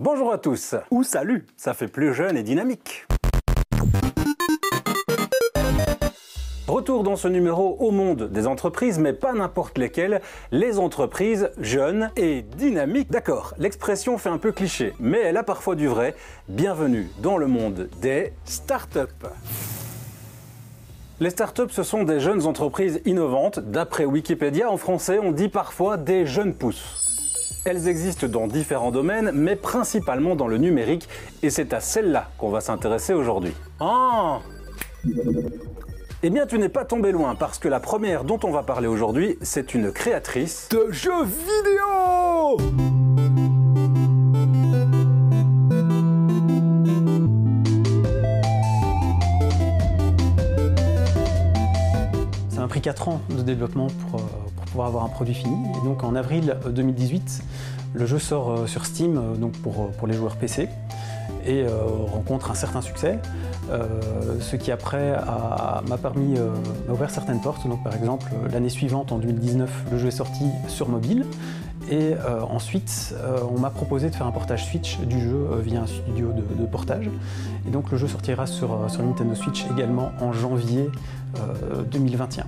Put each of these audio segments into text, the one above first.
Bonjour à tous, ou salut, ça fait plus jeune et dynamique. Retour dans ce numéro au monde des entreprises, mais pas n'importe lesquelles, les entreprises jeunes et dynamiques. D'accord, l'expression fait un peu cliché, mais elle a parfois du vrai. Bienvenue dans le monde des startups. Les startups, ce sont des jeunes entreprises innovantes. D'après Wikipédia, en français, on dit parfois des jeunes pousses. Elles existent dans différents domaines, mais principalement dans le numérique, et c'est à celle-là qu'on va s'intéresser aujourd'hui. Ah! Eh bien, tu n'es pas tombé loin, parce que la première dont on va parler aujourd'hui, c'est une créatrice de jeux vidéo! Ça m'a pris 4 ans de développement pour pouvoir avoir un produit fini. Et donc en avril 2018, le jeu sort sur Steam donc pour les joueurs PC et rencontre un certain succès. Ce qui après m'a ouvert certaines portes. Donc par exemple l'année suivante, en 2019, le jeu est sorti sur mobile. Et ensuite, on m'a proposé de faire un portage Switch du jeu via un studio de portage. Et donc le jeu sortira sur Nintendo Switch également en janvier 2021.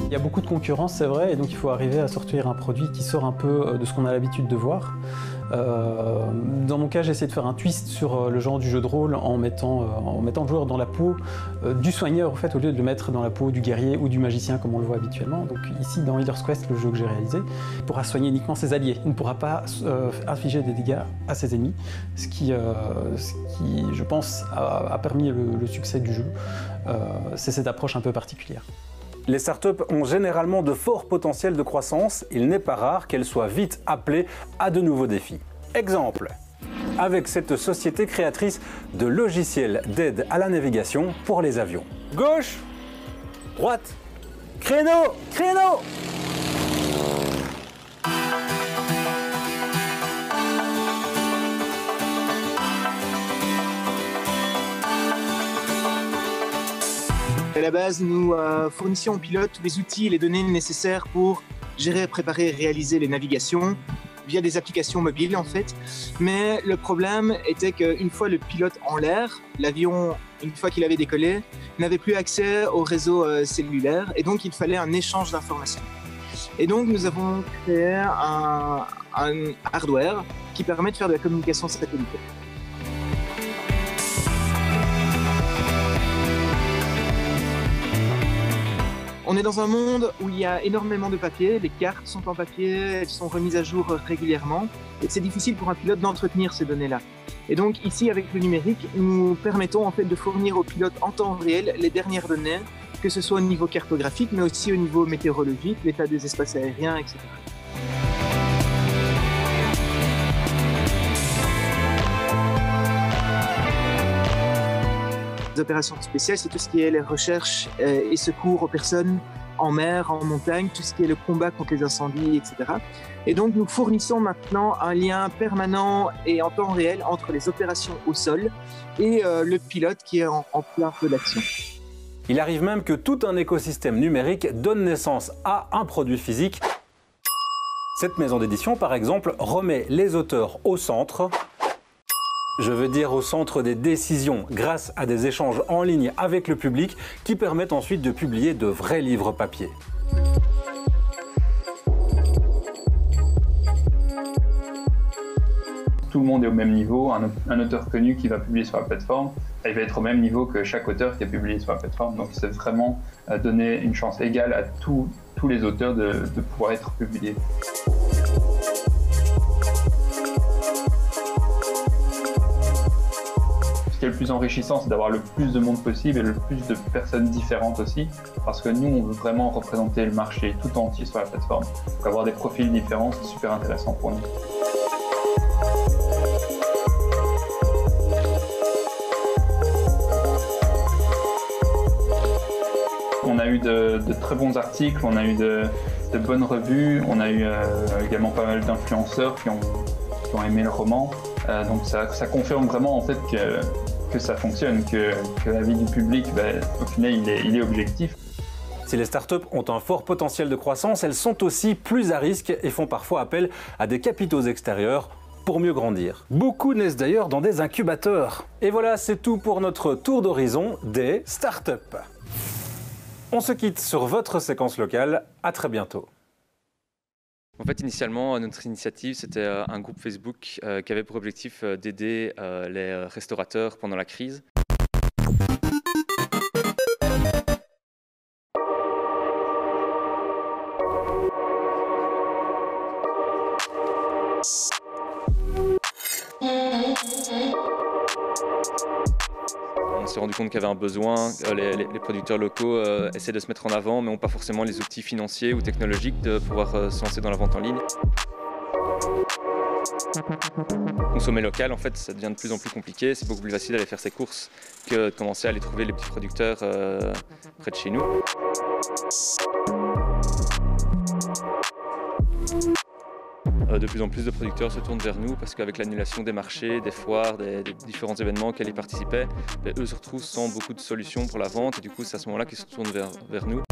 Il y a beaucoup de concurrence, c'est vrai, et donc il faut arriver à sortir un produit qui sort un peu de ce qu'on a l'habitude de voir. Dans mon cas, j'ai essayé de faire un twist sur le genre du jeu de rôle en mettant le joueur dans la peau du soigneur, en fait, au lieu de le mettre dans la peau du guerrier ou du magicien comme on le voit habituellement. Donc ici, dans Healer's Quest, le jeu que j'ai réalisé, il pourra soigner uniquement ses alliés. Il ne pourra pas infliger des dégâts à ses ennemis, ce qui je pense, a permis le succès du jeu. C'est cette approche un peu particulière. Les startups ont généralement de forts potentiels de croissance. Il n'est pas rare qu'elles soient vite appelées à de nouveaux défis. Exemple, avec cette société créatrice de logiciels d'aide à la navigation pour les avions. Gauche, droite, créneau, créneau! À la base, nous fournissions aux pilotes tous les outils et les données nécessaires pour gérer, préparer et réaliser les navigations via des applications mobiles en fait. Mais le problème était qu'une fois le pilote en l'air, l'avion, une fois qu'il avait décollé, n'avait plus accès au réseau cellulaire et donc il fallait un échange d'informations. Et donc nous avons créé un hardware qui permet de faire de la communication satellitaire. On est dans un monde où il y a énormément de papier, les cartes sont en papier, elles sont remises à jour régulièrement et c'est difficile pour un pilote d'entretenir ces données-là. Et donc ici, avec le numérique, nous permettons en fait de fournir aux pilotes en temps réel les dernières données, que ce soit au niveau cartographique, mais aussi au niveau météorologique, l'état des espaces aériens, etc. Les opérations spéciales, c'est tout ce qui est les recherches et secours aux personnes en mer, en montagne, tout ce qui est le combat contre les incendies, etc. Et donc, nous fournissons maintenant un lien permanent et en temps réel entre les opérations au sol et le pilote qui est en plein feu d'action. Il arrive même que tout un écosystème numérique donne naissance à un produit physique. Cette maison d'édition, par exemple, remet les auteurs au centre. Je veux dire au centre des décisions, grâce à des échanges en ligne avec le public qui permettent ensuite de publier de vrais livres papier. Tout le monde est au même niveau, un auteur connu qui va publier sur la plateforme, il va être au même niveau que chaque auteur qui a publié sur la plateforme. Donc c'est vraiment donner une chance égale à tous les auteurs de pouvoir être publiés. Ce qui est le plus enrichissant, c'est d'avoir le plus de monde possible et le plus de personnes différentes aussi, parce que nous, on veut vraiment représenter le marché tout entier sur la plateforme. Donc avoir des profils différents, c'est super intéressant pour nous. On a eu de très bons articles, on a eu de bonnes revues, on a eu également pas mal d'influenceurs qui ont aimé le roman. Donc ça confirme vraiment en fait que ça fonctionne, que l'avis du public, au final, il est objectif. si les startups ont un fort potentiel de croissance, elles sont aussi plus à risque et font parfois appel à des capitaux extérieurs pour mieux grandir. Beaucoup naissent d'ailleurs dans des incubateurs. Et voilà, c'est tout pour notre tour d'horizon des startups. On se quitte sur votre séquence locale. À très bientôt. En fait, initialement, notre initiative, c'était un groupe Facebook qui avait pour objectif d'aider les restaurateurs pendant la crise. On s'est rendu compte qu'il y avait un besoin, les producteurs locaux essaient de se mettre en avant, mais n'ont pas forcément les outils financiers ou technologiques de pouvoir se lancer dans la vente en ligne. Consommer local, en fait, ça devient de plus en plus compliqué. C'est beaucoup plus facile d'aller faire ses courses que de commencer à aller trouver les petits producteurs près de chez nous. De plus en plus de producteurs se tournent vers nous parce qu'avec l'annulation des marchés, des foires, des différents événements auxquels ils participaient, eux se retrouvent sans beaucoup de solutions pour la vente et du coup c'est à ce moment-là qu'ils se tournent vers nous.